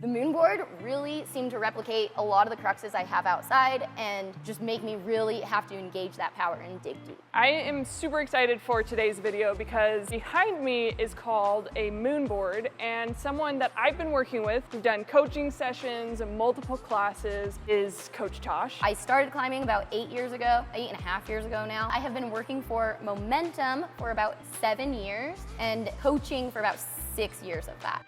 MoonBoard really seemed to replicate a lot of the cruxes I have outside and just make me really have to engage that power and dig deep. I am super excited for today's video because behind me is called a MoonBoard, and someone that I've been working with, who've done coaching sessions and multiple classes, is Coach Tash. I started climbing about 8 years ago, 8.5 years ago now. I have been working for Momentum for about 7 years and coaching for about 6 years of that.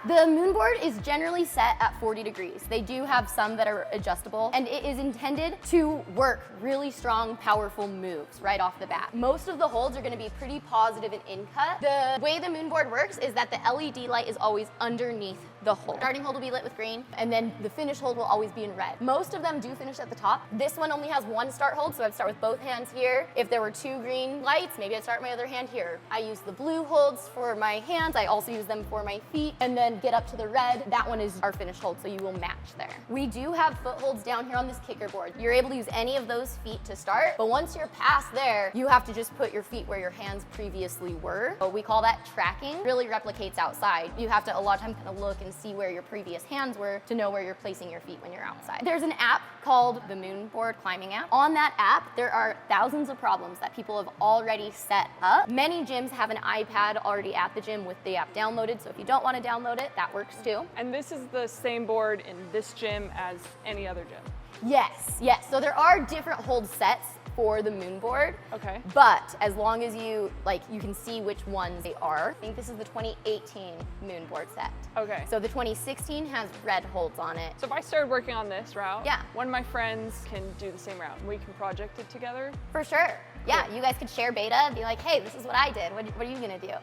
The MoonBoard is generally set at 40 degrees. They do have some that are adjustable, and it is intended to work really strong, powerful moves right off the bat. Most of the holds are gonna be pretty positive and in-cut. The way the MoonBoard works is that the LED light is always underneath the hold. Starting hold will be lit with green, and then the finish hold will always be in red. Most of them do finish at the top. This one only has one start hold, so I'd start with both hands here. If there were 2 green lights, maybe I'd start my other hand here. I use the blue holds for my hands. I also use them for my feet, and then get up to the red. That one is our finish hold, so you will match there. We do have footholds down here on this kicker board. You're able to use any of those feet to start, but once you're past there, you have to just put your feet where your hands previously were. So we call that tracking. Really replicates outside. You have to a lot of times kind of look and see where your previous hands were to know where you're placing your feet when you're outside. There's an app called the MoonBoard Climbing app. On that app, there are thousands of problems that people have already set up. Many gyms have an iPad already at the gym with the app downloaded, so if you don't want to download it, that works too. And this is the same board in this gym as any other gym? Yes. So there are different hold sets for the MoonBoard. Okay. But as long as you can see which ones they are. I think this is the 2018 MoonBoard set. Okay. So the 2016 has red holds on it. So if I started working on this route, yeah, one of my friends can do the same route and we can project it together? For sure. Yeah, cool. You guys could share beta and be like, hey, this is what I did. What are you gonna do?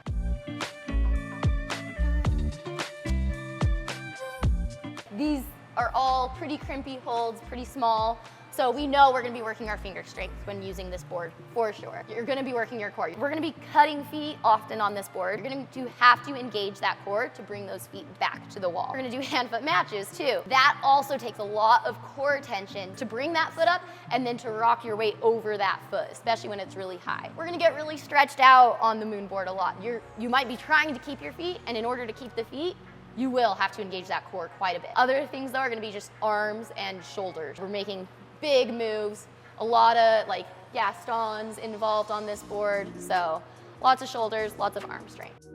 These are all pretty crimpy holds, pretty small. So we know we're gonna be working our finger strength when using this board, for sure. You're gonna be working your core. We're gonna be cutting feet often on this board. You're going to have to engage that core to bring those feet back to the wall. We're gonna do hand-foot matches too. That also takes a lot of core tension to bring that foot up and then to rock your weight over that foot, especially when it's really high. We're gonna get really stretched out on the MoonBoard a lot. You might be trying to keep your feet, and in order to keep the feet, you will have to engage that core quite a bit. Other things though are gonna be just arms and shoulders. We're making big moves, a lot of Gastons involved on this board, so lots of shoulders, lots of arm strength.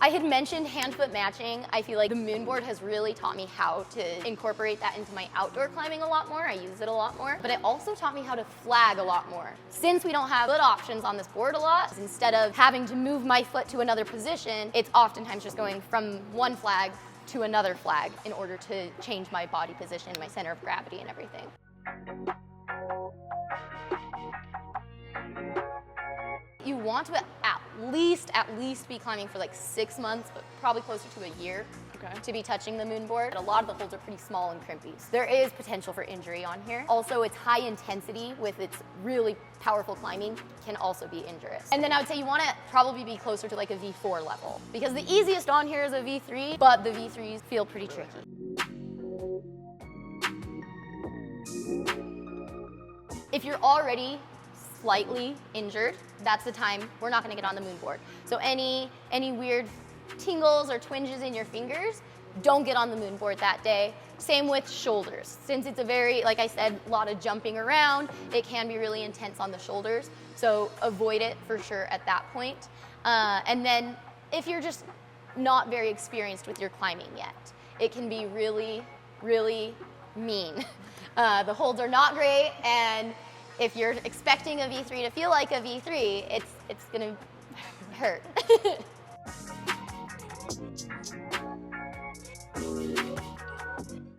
I had mentioned hand-foot matching. I feel like the MoonBoard has really taught me how to incorporate that into my outdoor climbing a lot more. I use it a lot more, but it also taught me how to flag a lot more. Since we don't have foot options on this board a lot, instead of having to move my foot to another position, it's oftentimes just going from one flag to another flag in order to change my body position, my center of gravity and everything. You want to at least be climbing for like 6 months, but probably closer to a year to be touching the MoonBoard. A lot of the holds are pretty small and crimpy. So there is potential for injury on here. Also, it's high intensity with its really powerful climbing can also be injurious. And then I would say you want to probably be closer to like a V4 level, because the easiest on here is a V3, but the V3s feel pretty tricky. If you're already slightly injured, that's the time we're not going to get on the MoonBoard. So any weird tingles or twinges in your fingers, don't get on the MoonBoard that day. Same with shoulders. Since it's a very, like I said, a lot of jumping around, it can be really intense on the shoulders. So avoid it for sure at that point. And then if you're just not very experienced with your climbing yet, it can be really, really mean. The holds are not great, and if you're expecting a V3 to feel like a V3, it's gonna hurt.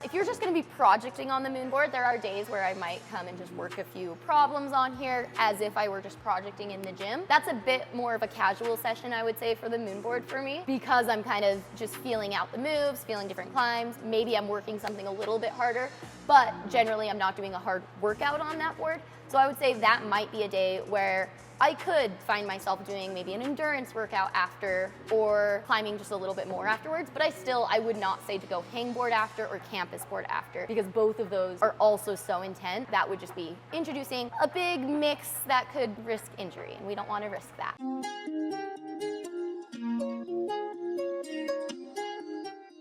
If you're just gonna be projecting on the MoonBoard, there are days where I might come and just work a few problems on here as if I were just projecting in the gym. That's a bit more of a casual session, I would say, for the MoonBoard for me, because I'm kind of just feeling out the moves, feeling different climbs. Maybe I'm working something a little bit harder, but generally I'm not doing a hard workout on that board. So I would say that might be a day where I could find myself doing maybe an endurance workout after or climbing just a little bit more afterwards, but I would not say to go hangboard after or campus board after, because both of those are also so intense. That would just be introducing a big mix that could risk injury, and we don't want to risk that.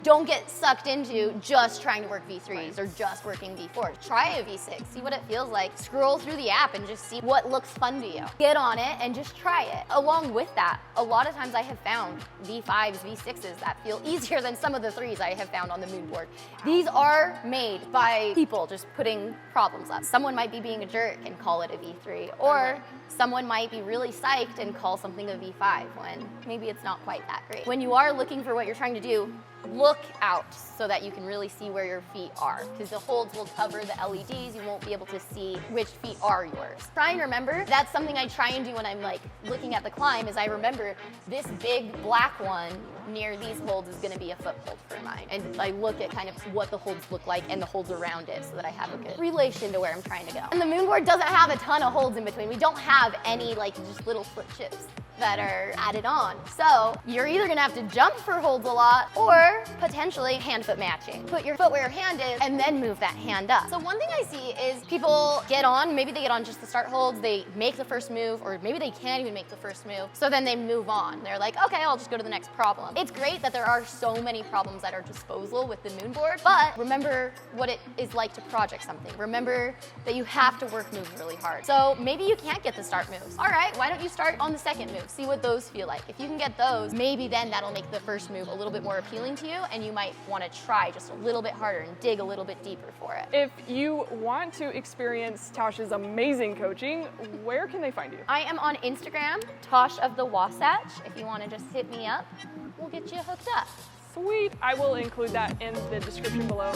Don't get sucked into just trying to work V3s or just working V4s. Try a V6, see what it feels like. Scroll through the app and just see what looks fun to you. Get on it and just try it. Along with that, a lot of times I have found V5s, V6s that feel easier than some of the 3s I have found on the MoonBoard. These are made by people just putting problems up. Someone might be being a jerk and call it a V3, or someone might be really psyched and call something a V5 when maybe it's not quite that great. When you are looking for what you're trying to do, look out so that you can really see where your feet are, because the holds will cover the LEDs. You won't be able to see which feet are yours. Try and remember, that's something I try and do when I'm like looking at the climb, is I remember this big black one near these holds is going to be a foothold for mine. And I look at kind of what the holds look like and the holds around it so that I have a good relation to where I'm trying to go. And the MoonBoard doesn't have a ton of holds in between. We don't have any like just little foot chips that are added on. So you're either gonna have to jump for holds a lot or potentially hand-foot matching. Put your foot where your hand is and then move that hand up. So one thing I see is people get on, maybe they get on just the start holds, they make the first move, or maybe they can't even make the first move, so then they move on. They're like, okay, I'll just go to the next problem. It's great that there are so many problems at our disposal with the MoonBoard, but remember what it is like to project something. Remember that you have to work moves really hard. So maybe you can't get the start moves. All right, why don't you start on the second move? See what those feel like. If you can get those, maybe then that'll make the first move a little bit more appealing to you, and you might want to try just a little bit harder and dig a little bit deeper for it. If you want to experience Tash's amazing coaching, where can they find you? I am on Instagram, Tash of the Wasatch. If you want to just hit me up, we'll get you hooked up. Sweet. I will include that in the description below.